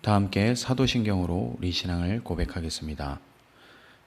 다 함께 사도신경으로 우리 신앙을 고백하겠습니다.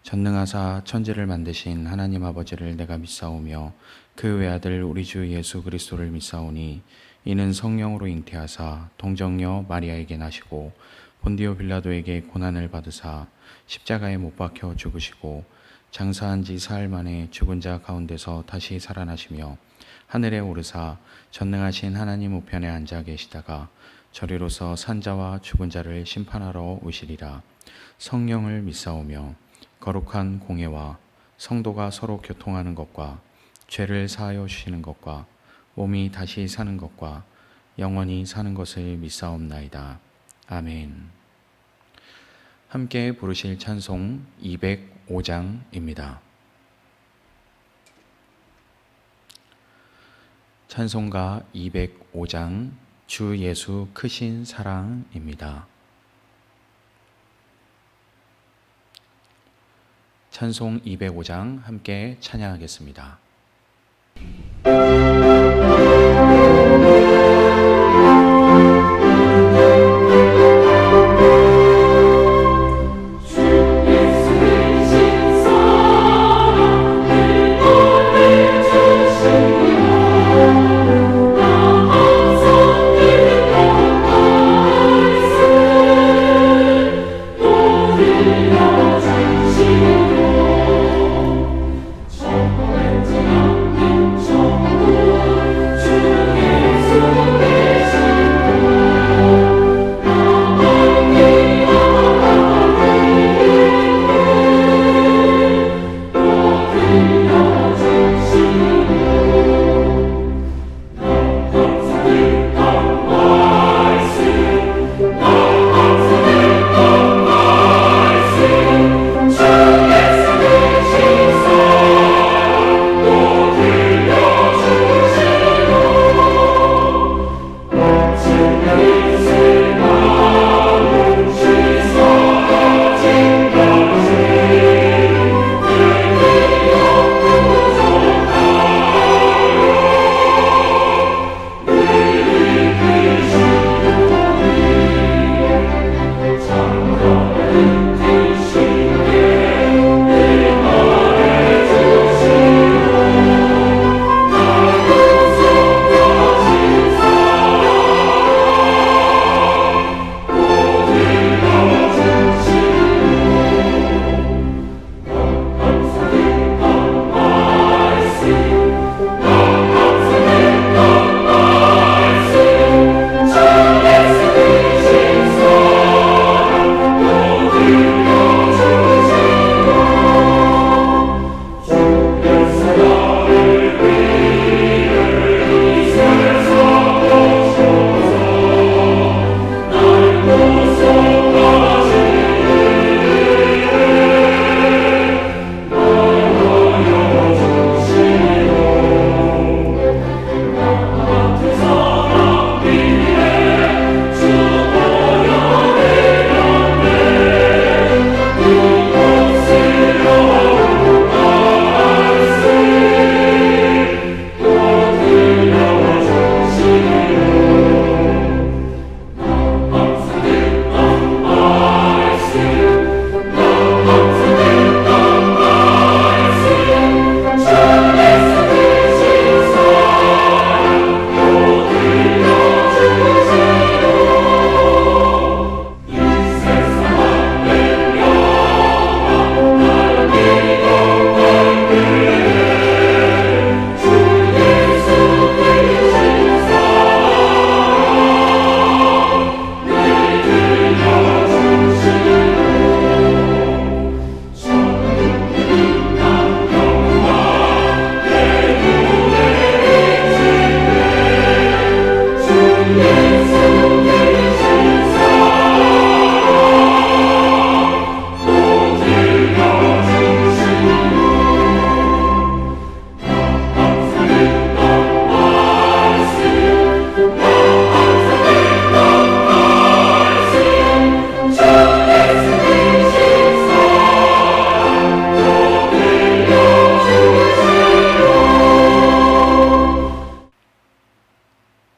전능하사 천지를 만드신 하나님 아버지를 내가 믿사오며 그 외아들 우리 주 예수 그리스도를 믿사오니 이는 성령으로 잉태하사 동정녀 마리아에게 나시고 본디오 빌라도에게 고난을 받으사 십자가에 못 박혀 죽으시고 장사한 지 사흘 만에 죽은 자 가운데서 다시 살아나시며 하늘에 오르사 전능하신 하나님 우편에 앉아 계시다가 저리로서 산자와 죽은 자를 심판하러 오시리라. 성령을 믿사오며 거룩한 공예와 성도가 서로 교통하는 것과 죄를 사하여 주시는 것과 몸이 다시 사는 것과 영원히 사는 것을 믿사옵나이다. 아멘. 함께 부르실 찬송 205장입니다. 찬송가 205장 주 예수 크신 사랑입니다. 찬송 205장 함께 찬양하겠습니다.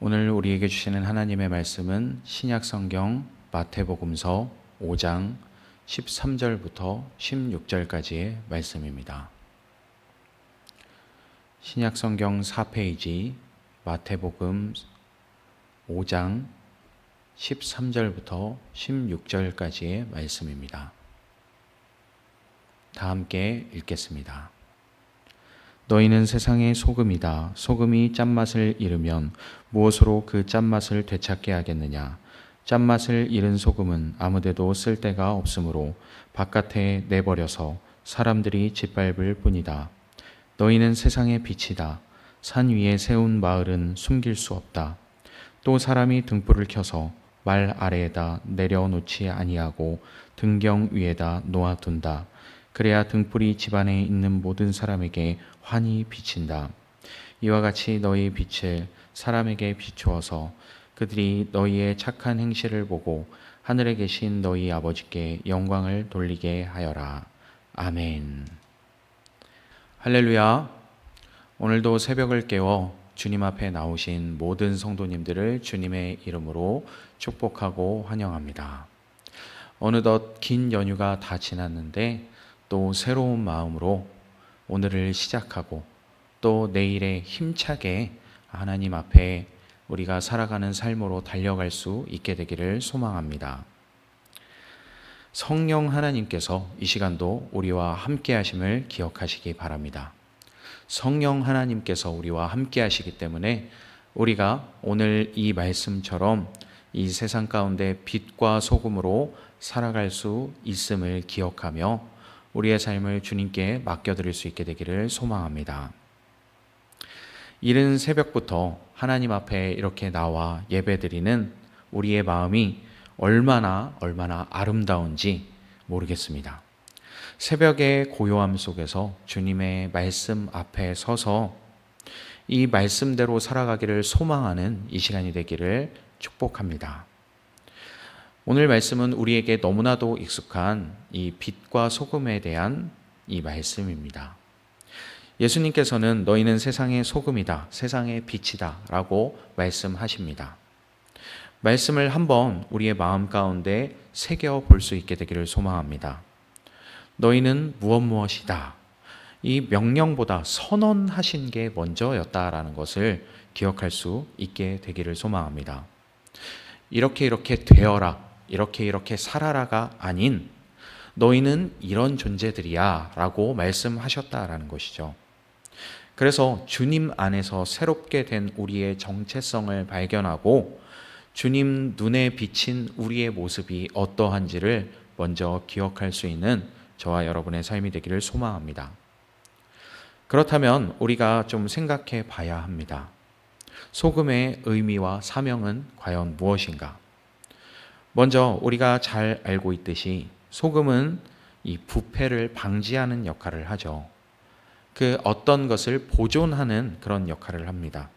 오늘 우리에게 주시는 하나님의 말씀은 신약 성경 마태복음서 5장 13절부터 16절까지의 말씀입니다. 신약성경 4페이지 마태복음 5장 13절부터 16절까지의 말씀입니다. 다 함께 읽겠습니다. 너희는 세상의 소금이다. 소금이 짠맛을 잃으면 무엇으로 그 짠맛을 되찾게 하겠느냐? 짠맛을 잃은 소금은 아무데도 쓸 데가 없으므로 바깥에 내버려서 사람들이 짓밟을 뿐이다. 너희는 세상의 빛이다. 산 위에 세운 마을은 숨길 수 없다. 또 사람이 등불을 켜서 말 아래에다 내려놓지 아니하고 등경 위에다 놓아둔다. 그래야 등불이 집안에 있는 모든 사람에게 환히 비친다. 이와 같이 너희 빛을 사람에게 비추어서 그들이 너희의 착한 행실을 보고 하늘에 계신 너희 아버지께 영광을 돌리게 하여라. 아멘. 할렐루야. 오늘도 새벽을 깨워 주님 앞에 나오신 모든 성도님들을 주님의 이름으로 축복하고 환영합니다. 어느덧 긴 연휴가 다 지났는데 또 새로운 마음으로 오늘을 시작하고 또 내일에 힘차게 하나님 앞에 우리가 살아가는 삶으로 달려갈 수 있게 되기를 소망합니다. 성령 하나님께서 이 시간도 우리와 함께 하심을 기억하시기 바랍니다. 성령 하나님께서 우리와 함께 하시기 때문에 우리가 오늘 이 말씀처럼 이 세상 가운데 빛과 소금으로 살아갈 수 있음을 기억하며 우리의 삶을 주님께 맡겨드릴 수 있게 되기를 소망합니다. 이른 새벽부터 하나님 앞에 이렇게 나와 예배드리는 우리의 마음이 얼마나 아름다운지 모르겠습니다. 새벽의 고요함 속에서 주님의 말씀 앞에 서서 이 말씀대로 살아가기를 소망하는 이 시간이 되기를 축복합니다. 오늘 말씀은 우리에게 너무나도 익숙한 이 빛과 소금에 대한 이 말씀입니다. 예수님께서는 너희는 세상의 소금이다, 세상의 빛이다 라고 말씀하십니다. 말씀을 한번 우리의 마음 가운데 새겨 볼 수 있게 되기를 소망합니다. 너희는 무엇이다. 이 명령보다 선언하신 게 먼저였다라는 것을 기억할 수 있게 되기를 소망합니다. 이렇게 되어라, 이렇게 살아라가 아닌 너희는 이런 존재들이야 라고 말씀하셨다라는 것이죠. 그래서 주님 안에서 새롭게 된 우리의 정체성을 발견하고 주님 눈에 비친 우리의 모습이 어떠한지를 먼저 기억할 수 있는 저와 여러분의 삶이 되기를 소망합니다. 그렇다면 우리가 좀 생각해 봐야 합니다. 소금의 의미와 사명은 과연 무엇인가? 먼저 우리가 잘 알고 있듯이 소금은 이 부패를 방지하는 역할을 하죠. 그 어떤 것을 보존하는 그런 역할을 합니다.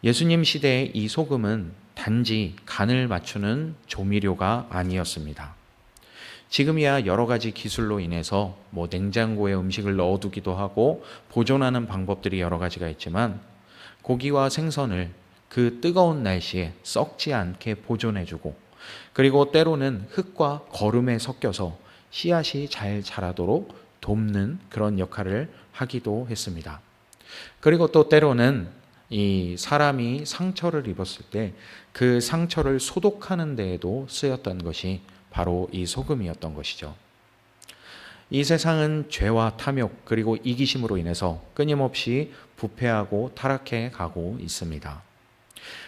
예수님 시대의 이 소금은 단지 간을 맞추는 조미료가 아니었습니다. 지금이야 여러 가지 기술로 인해서 냉장고에 음식을 넣어두기도 하고 보존하는 방법들이 여러 가지가 있지만 고기와 생선을 그 뜨거운 날씨에 썩지 않게 보존해주고 그리고 때로는 흙과 거름에 섞여서 씨앗이 잘 자라도록 돕는 그런 역할을 하기도 했습니다. 그리고 또 때로는 이 사람이 상처를 입었을 때 그 상처를 소독하는 데에도 쓰였던 것이 바로 이 소금이었던 것이죠. 이 세상은 죄와 탐욕 그리고 이기심으로 인해서 끊임없이 부패하고 타락해 가고 있습니다.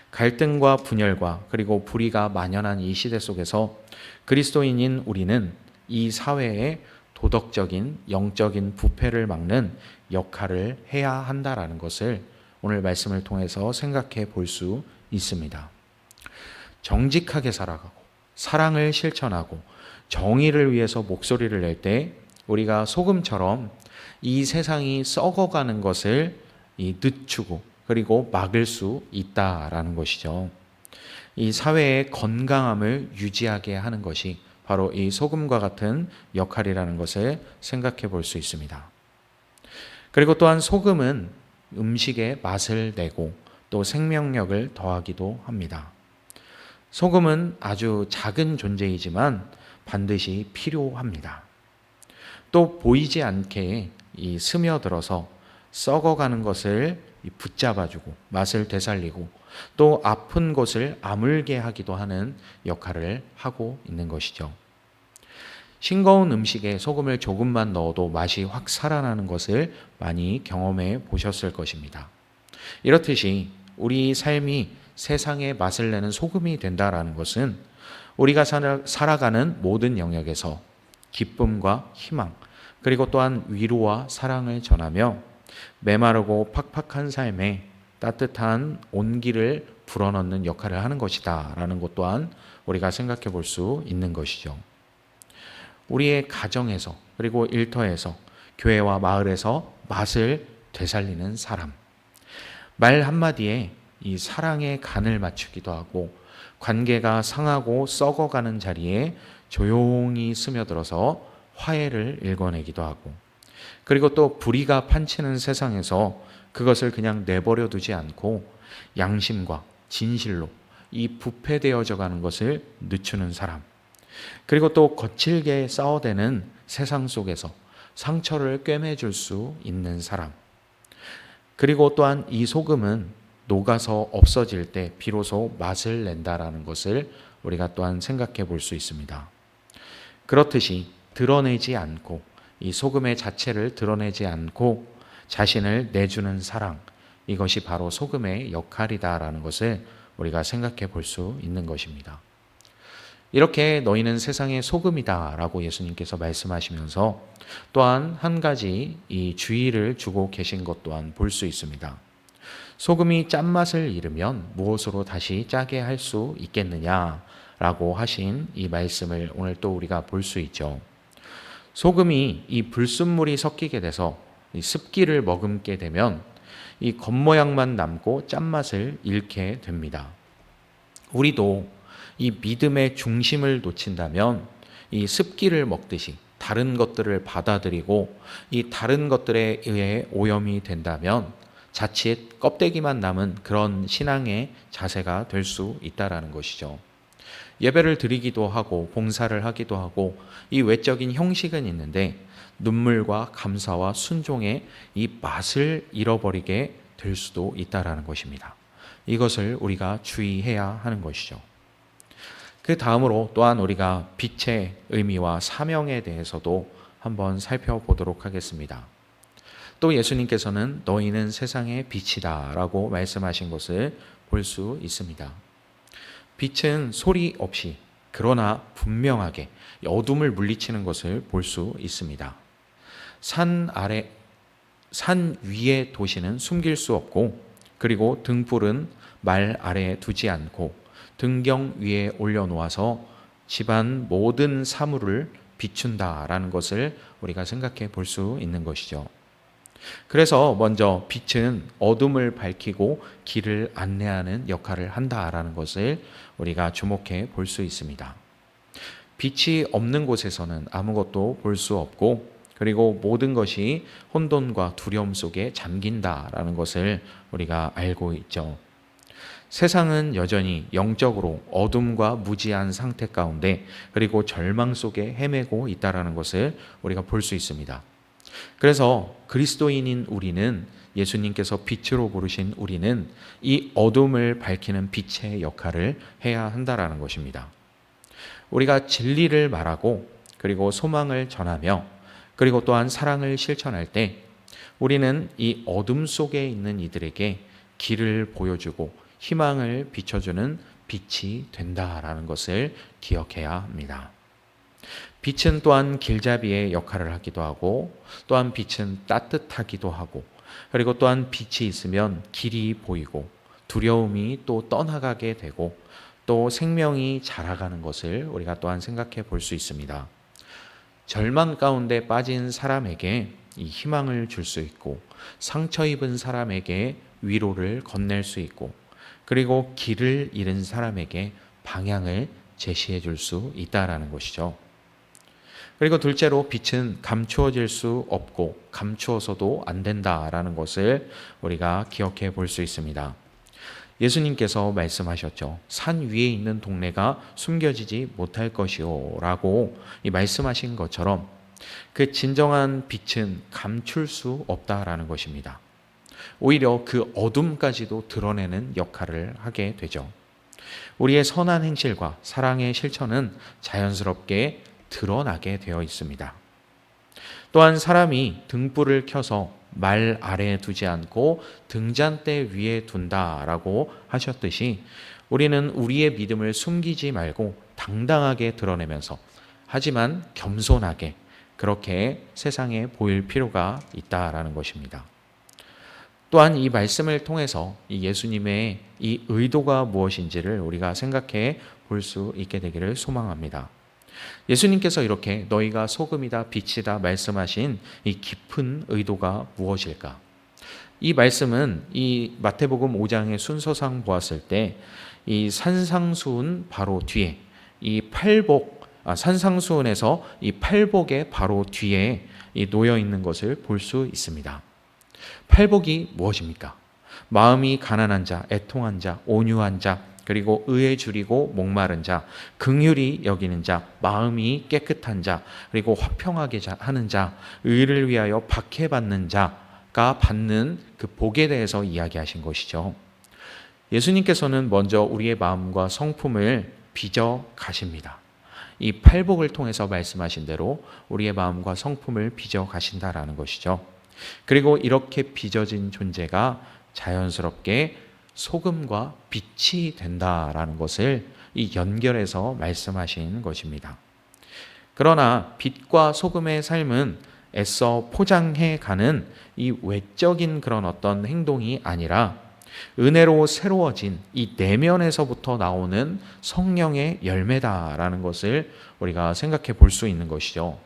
갈등과 분열과 그리고 불의가 만연한 이 시대 속에서 그리스도인인 우리는 이 사회의 도덕적인 영적인 부패를 막는 역할을 해야 한다라는 것을 오늘 말씀을 통해서 생각해 볼 수 있습니다. 정직하게 살아가고 사랑을 실천하고 정의를 위해서 목소리를 낼 때 우리가 소금처럼 이 세상이 썩어가는 것을 늦추고 그리고 막을 수 있다라는 것이죠. 이 사회의 건강함을 유지하게 하는 것이 바로 이 소금과 같은 역할이라는 것을 생각해 볼 수 있습니다. 그리고 또한 소금은 음식에 맛을 내고 또 생명력을 더하기도 합니다. 소금은 아주 작은 존재이지만 반드시 필요합니다. 또 보이지 않게 스며들어서 썩어가는 것을 붙잡아주고 맛을 되살리고 또 아픈 곳을 아물게 하기도 하는 역할을 하고 있는 것이죠. 싱거운 음식에 소금을 조금만 넣어도 맛이 확 살아나는 것을 많이 경험해 보셨을 것입니다. 이렇듯이 우리 삶이 세상에 맛을 내는 소금이 된다라는 것은 우리가 살아가는 모든 영역에서 기쁨과 희망, 그리고 또한 위로와 사랑을 전하며 메마르고 팍팍한 삶에 따뜻한 온기를 불어넣는 역할을 하는 것이다 라는 것 또한 우리가 생각해 볼 수 있는 것이죠. 우리의 가정에서 그리고 일터에서 교회와 마을에서 맛을 되살리는 사람, 말 한마디에 이 사랑의 간을 맞추기도 하고 관계가 상하고 썩어가는 자리에 조용히 스며들어서 화해를 일궈내기도 하고, 그리고 또 불의가 판치는 세상에서 그것을 그냥 내버려 두지 않고 양심과 진실로 이 부패되어져 가는 것을 늦추는 사람, 그리고 또 거칠게 싸워대는 세상 속에서 상처를 꿰매줄 수 있는 사람, 그리고 또한 이 소금은 녹아서 없어질 때 비로소 맛을 낸다라는 것을 우리가 또한 생각해 볼 수 있습니다. 그렇듯이 드러내지 않고 이 소금의 자체를 드러내지 않고 자신을 내주는 사랑, 이것이 바로 소금의 역할이다라는 것을 우리가 생각해 볼 수 있는 것입니다. 이렇게 너희는 세상의 소금이다라고 예수님께서 말씀하시면서 또한 한 가지 이 주의를 주고 계신 것 또한 볼 수 있습니다. 소금이 짠맛을 잃으면 무엇으로 다시 짜게 할 수 있겠느냐라고 하신 이 말씀을 오늘 또 우리가 볼 수 있죠. 소금이 이 불순물이 섞이게 돼서 이 습기를 머금게 되면 이 겉모양만 남고 짠맛을 잃게 됩니다. 우리도 이 믿음의 중심을 놓친다면 이 습기를 먹듯이 다른 것들을 받아들이고 이 다른 것들에 의해 오염이 된다면 자칫 껍데기만 남은 그런 신앙의 자세가 될 수 있다라는 것이죠. 예배를 드리기도 하고 봉사를 하기도 하고 이 외적인 형식은 있는데 눈물과 감사와 순종의 이 맛을 잃어버리게 될 수도 있다라는 것입니다. 이것을 우리가 주의해야 하는 것이죠. 그 다음으로 또한 우리가 빛의 의미와 사명에 대해서도 한번 살펴보도록 하겠습니다. 또 예수님께서는 너희는 세상의 빛이다 라고 말씀하신 것을 볼 수 있습니다. 빛은 소리 없이 그러나 분명하게 어둠을 물리치는 것을 볼 수 있습니다. 산 위의 도시는 숨길 수 없고, 그리고 등불은 말 아래에 두지 않고 등경 위에 올려놓아서 집안 모든 사물을 비춘다라는 것을 우리가 생각해 볼 수 있는 것이죠. 그래서 먼저 빛은 어둠을 밝히고 길을 안내하는 역할을 한다라는 것을 우리가 주목해 볼 수 있습니다. 빛이 없는 곳에서는 아무것도 볼 수 없고, 그리고 모든 것이 혼돈과 두려움 속에 잠긴다라는 것을 우리가 알고 있죠. 세상은 여전히 영적으로 어둠과 무지한 상태 가운데 그리고 절망 속에 헤매고 있다라는 것을 우리가 볼 수 있습니다. 그래서 그리스도인인 우리는, 예수님께서 빛으로 부르신 우리는 이 어둠을 밝히는 빛의 역할을 해야 한다라는 것입니다. 우리가 진리를 말하고 그리고 소망을 전하며 그리고 또한 사랑을 실천할 때 우리는 이 어둠 속에 있는 이들에게 길을 보여주고 희망을 비춰주는 빛이 된다라는 것을 기억해야 합니다. 빛은 또한 길잡이의 역할을 하기도 하고, 또한 빛은 따뜻하기도 하고, 그리고 또한 빛이 있으면 길이 보이고 두려움이 또 떠나가게 되고 또 생명이 자라가는 것을 우리가 또한 생각해 볼 수 있습니다. 절망 가운데 빠진 사람에게 이 희망을 줄 수 있고, 상처 입은 사람에게 위로를 건넬 수 있고, 그리고 길을 잃은 사람에게 방향을 제시해 줄 수 있다라는 것이죠. 그리고 둘째로 빛은 감추어질 수 없고 감추어서도 안 된다라는 것을 우리가 기억해 볼 수 있습니다. 예수님께서 말씀하셨죠. 산 위에 있는 동네가 숨겨지지 못할 것이요 라고 이 말씀하신 것처럼 그 진정한 빛은 감출 수 없다라는 것입니다. 오히려 그 어둠까지도 드러내는 역할을 하게 되죠. 우리의 선한 행실과 사랑의 실천은 자연스럽게 드러나게 되어 있습니다. 또한 사람이 등불을 켜서 말 아래에 두지 않고 등잔대 위에 둔다라고 하셨듯이 우리는 우리의 믿음을 숨기지 말고 당당하게 드러내면서 하지만 겸손하게 그렇게 세상에 보일 필요가 있다라는 것입니다. 또한 이 말씀을 통해서 이 예수님의 이 의도가 무엇인지를 우리가 생각해 볼 수 있게 되기를 소망합니다. 예수님께서 이렇게 너희가 소금이다 빛이다 말씀하신 이 깊은 의도가 무엇일까? 이 말씀은 이 마태복음 5장의 순서상 보았을 때 이 산상수훈 바로 뒤에 이 산상수훈에서 이 팔복의 바로 뒤에 놓여 있는 것을 볼 수 있습니다. 팔복이 무엇입니까? 마음이 가난한 자, 애통한 자, 온유한 자, 그리고 의에 줄이고 목마른 자, 긍휼히 여기는 자, 마음이 깨끗한 자, 그리고 화평하게 하는 자, 의를 위하여 박해받는 자가 받는 그 복에 대해서 이야기하신 것이죠. 예수님께서는 먼저 우리의 마음과 성품을 빚어 가십니다. 이 팔복을 통해서 말씀하신 대로 우리의 마음과 성품을 빚어 가신다라는 것이죠. 그리고 이렇게 빚어진 존재가 자연스럽게 소금과 빛이 된다라는 것을 이 연결해서 말씀하신 것입니다. 그러나 빛과 소금의 삶은 애써 포장해 가는 이 외적인 그런 어떤 행동이 아니라 은혜로 새로워진 이 내면에서부터 나오는 성령의 열매다라는 것을 우리가 생각해 볼 수 있는 것이죠.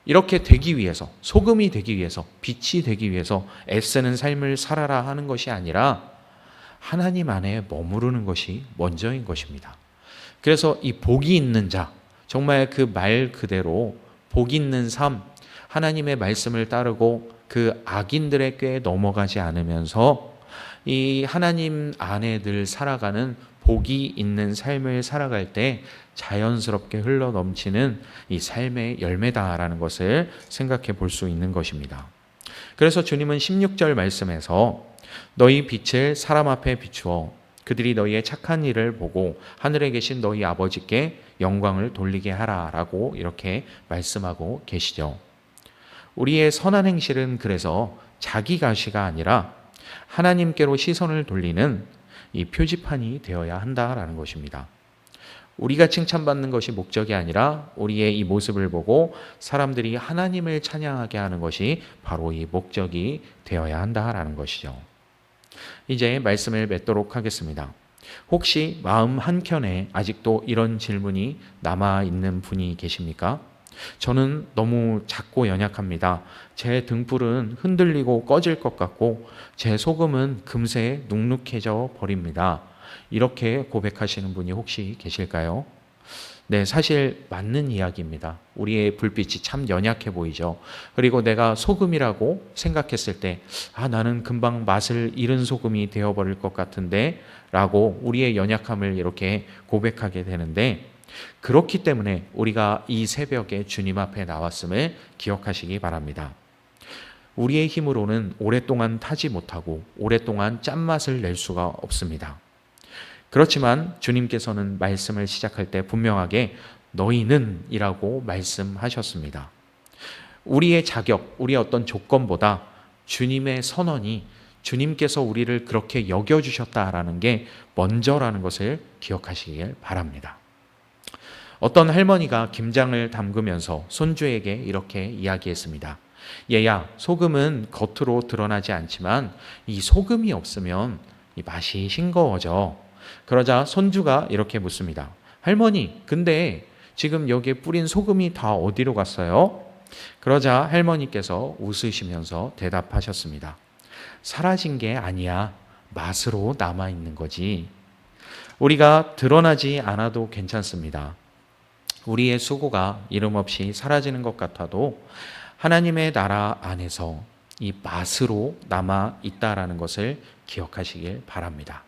이렇게 되기 위해서, 소금이 되기 위해서, 빛이 되기 위해서 애쓰는 삶을 살아라 하는 것이 아니라 하나님 안에 머무르는 것이 먼저인 것입니다. 그래서 이 복이 있는 자, 정말 그 말 그대로 복 있는 삶, 하나님의 말씀을 따르고 그 악인들의 꾀에 넘어가지 않으면서 이 하나님 안에 늘 살아가는 복이 있는 삶을 살아갈 때 자연스럽게 흘러 넘치는 이 삶의 열매다라는 것을 생각해 볼 수 있는 것입니다. 그래서 주님은 16절 말씀에서 너희 빛을 사람 앞에 비추어 그들이 너희의 착한 일을 보고 하늘에 계신 너희 아버지께 영광을 돌리게 하라라고 이렇게 말씀하고 계시죠. 우리의 선한 행실은 그래서 자기 가시가 아니라 하나님께로 시선을 돌리는 이 표지판이 되어야 한다라는 것입니다. 우리가 칭찬받는 것이 목적이 아니라 우리의 이 모습을 보고 사람들이 하나님을 찬양하게 하는 것이 바로 이 목적이 되어야 한다라는 것이죠. 이제 말씀을 맺도록 하겠습니다. 혹시 마음 한켠에 아직도 이런 질문이 남아있는 분이 계십니까? 저는 너무 작고 연약합니다. 제 등불은 흔들리고 꺼질 것 같고 제 소금은 금세 눅눅해져 버립니다. 이렇게 고백하시는 분이 혹시 계실까요? 네, 사실 맞는 이야기입니다. 우리의 불빛이 참 연약해 보이죠. 그리고 내가 소금이라고 생각했을 때 나는 금방 맛을 잃은 소금이 되어버릴 것 같은데 라고 우리의 연약함을 이렇게 고백하게 되는데 그렇기 때문에 우리가 이 새벽에 주님 앞에 나왔음을 기억하시기 바랍니다. 우리의 힘으로는 오랫동안 타지 못하고 오랫동안 짠맛을 낼 수가 없습니다. 그렇지만 주님께서는 말씀을 시작할 때 분명하게 너희는 이라고 말씀하셨습니다. 우리의 자격, 우리의 어떤 조건보다 주님의 선언이 주님께서 우리를 그렇게 여겨주셨다라는 게 먼저라는 것을 기억하시길 바랍니다. 어떤 할머니가 김장을 담그면서 손주에게 이렇게 이야기했습니다. 얘야, 소금은 겉으로 드러나지 않지만 이 소금이 없으면 이 맛이 싱거워져. 그러자 손주가 이렇게 묻습니다. 할머니, 근데 지금 여기에 뿌린 소금이 다 어디로 갔어요? 그러자 할머니께서 웃으시면서 대답하셨습니다. 사라진 게 아니야. 맛으로 남아있는 거지. 우리가 드러나지 않아도 괜찮습니다. 우리의 수고가 이름 없이 사라지는 것 같아도 하나님의 나라 안에서 이 맛으로 남아 있다라는 것을 기억하시길 바랍니다.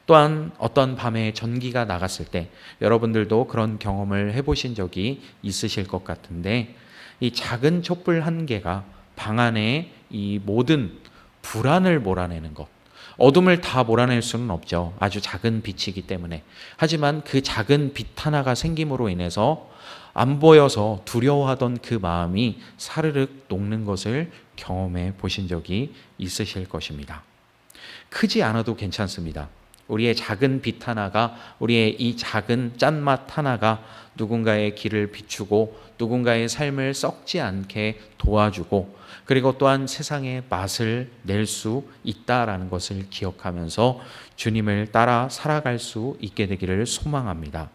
또한 어떤 밤에 전기가 나갔을 때 여러분들도 그런 경험을 해보신 적이 있으실 것 같은데, 이 작은 촛불 한 개가 방 안에 이 모든 불안을 몰아내는 것, 어둠을 다 몰아낼 수는 없죠. 아주 작은 빛이기 때문에. 하지만 그 작은 빛 하나가 생김으로 인해서 안 보여서 두려워하던 그 마음이 사르륵 녹는 것을 경험해 보신 적이 있으실 것입니다. 크지 않아도 괜찮습니다. 우리의 작은 빛 하나가, 우리의 이 작은 짠맛 하나가 누군가의 길을 비추고 누군가의 삶을 썩지 않게 도와주고, 그리고 또한 세상의 맛을 낼 수 있다라는 것을 기억하면서 주님을 따라 살아갈 수 있게 되기를 소망합니다.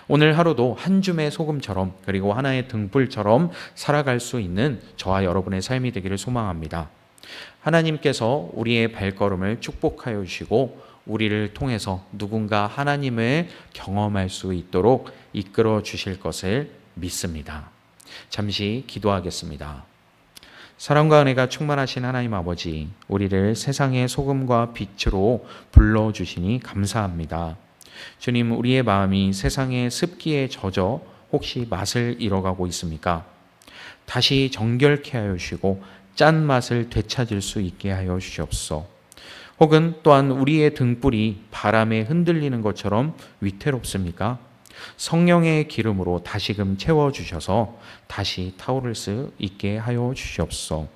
오늘 하루도 한 줌의 소금처럼, 그리고 하나의 등불처럼 살아갈 수 있는 저와 여러분의 삶이 되기를 소망합니다. 하나님께서 우리의 발걸음을 축복하여 주시고 우리를 통해서 누군가 하나님을 경험할 수 있도록 이끌어 주실 것을 믿습니다. 잠시 기도하겠습니다. 사랑과 은혜가 충만하신 하나님 아버지, 우리를 세상의 소금과 빛으로 불러주시니 감사합니다. 주님, 우리의 마음이 세상의 습기에 젖어 혹시 맛을 잃어가고 있습니까? 다시 정결케 하여 주시고 짠맛을 되찾을 수 있게 하여 주시옵소서. 혹은 또한 우리의 등불이 바람에 흔들리는 것처럼 위태롭습니까? 성령의 기름으로 다시금 채워주셔서 다시 타오를 수 있게 하여 주시옵소서.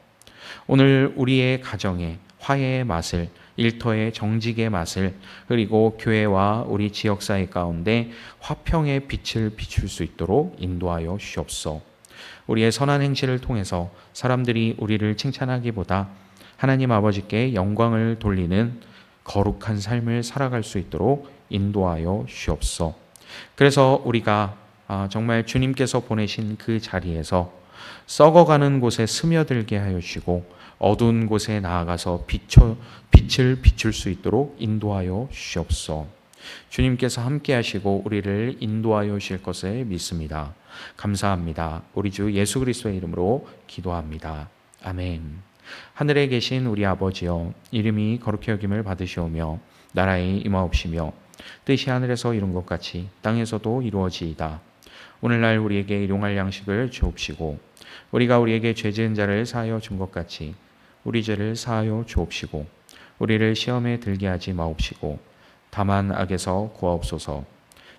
오늘 우리의 가정에 화해의 맛을, 일터의 정직의 맛을, 그리고 교회와 우리 지역사회 가운데 화평의 빛을 비출 수 있도록 인도하여 주시옵소서. 우리의 선한 행실을 통해서 사람들이 우리를 칭찬하기보다 하나님 아버지께 영광을 돌리는 거룩한 삶을 살아갈 수 있도록 인도하여 주시옵소서. 그래서 우리가 정말 주님께서 보내신 그 자리에서 썩어가는 곳에 스며들게 하여 주시고 어두운 곳에 나아가서 빛을 비출 수 있도록 인도하여 주시옵소서. 주님께서 함께 하시고 우리를 인도하여 주실 것을 믿습니다. 감사합니다. 우리 주 예수 그리스도의 이름으로 기도합니다. 아멘. 하늘에 계신 우리 아버지여, 이름이 거룩히 여김을 받으시오며 나라에 임하옵시며 뜻이 하늘에서 이룬 것 같이 땅에서도 이루어지이다. 오늘날 우리에게 일용할 양식을 주옵시고 우리가 우리에게 죄 지은 자를 사하여 준 것 같이 우리 죄를 사하여 주옵시고 우리를 시험에 들게 하지 마옵시고 다만 악에서 구하옵소서.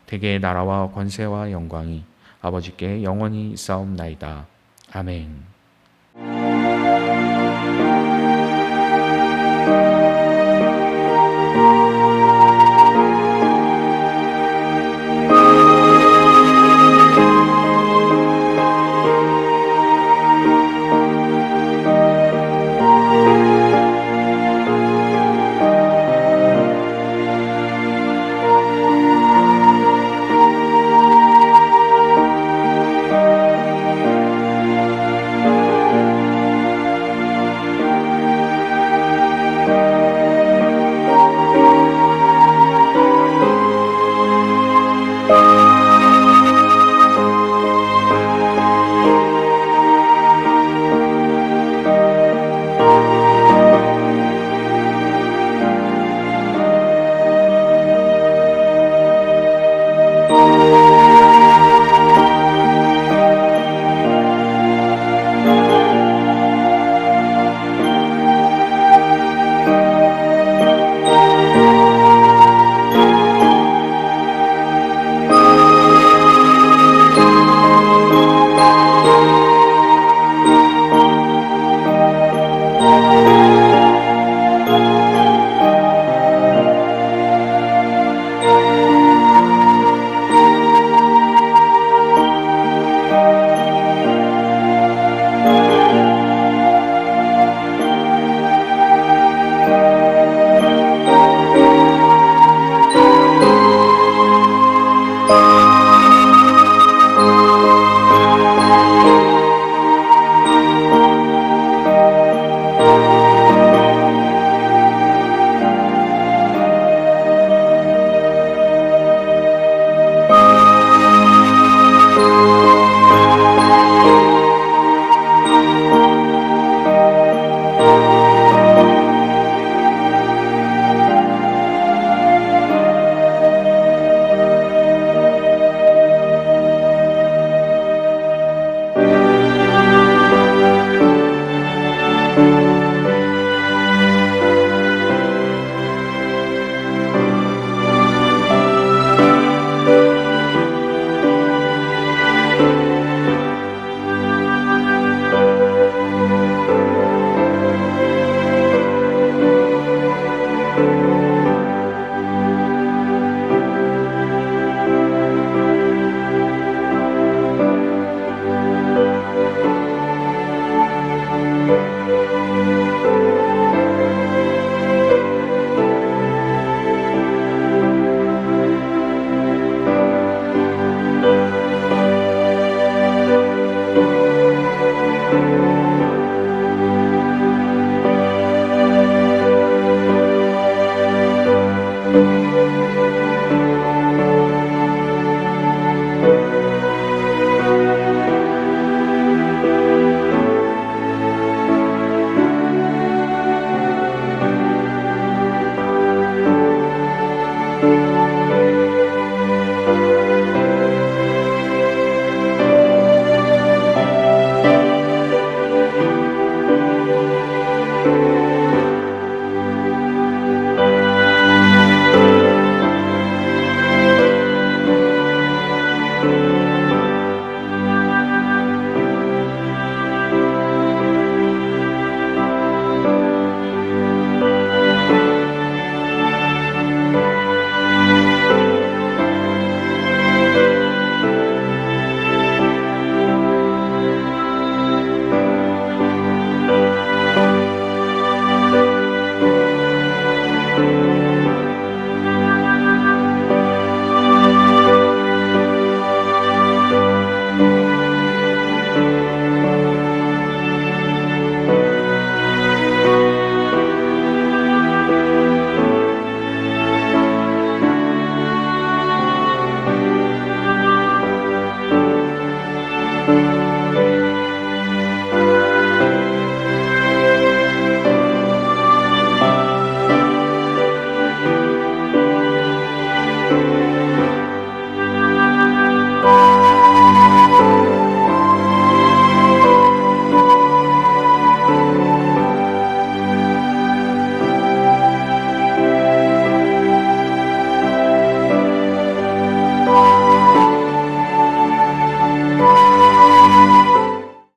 대개 나라와 권세와 영광이 아버지께 영원히 있사옵나이다. 아멘.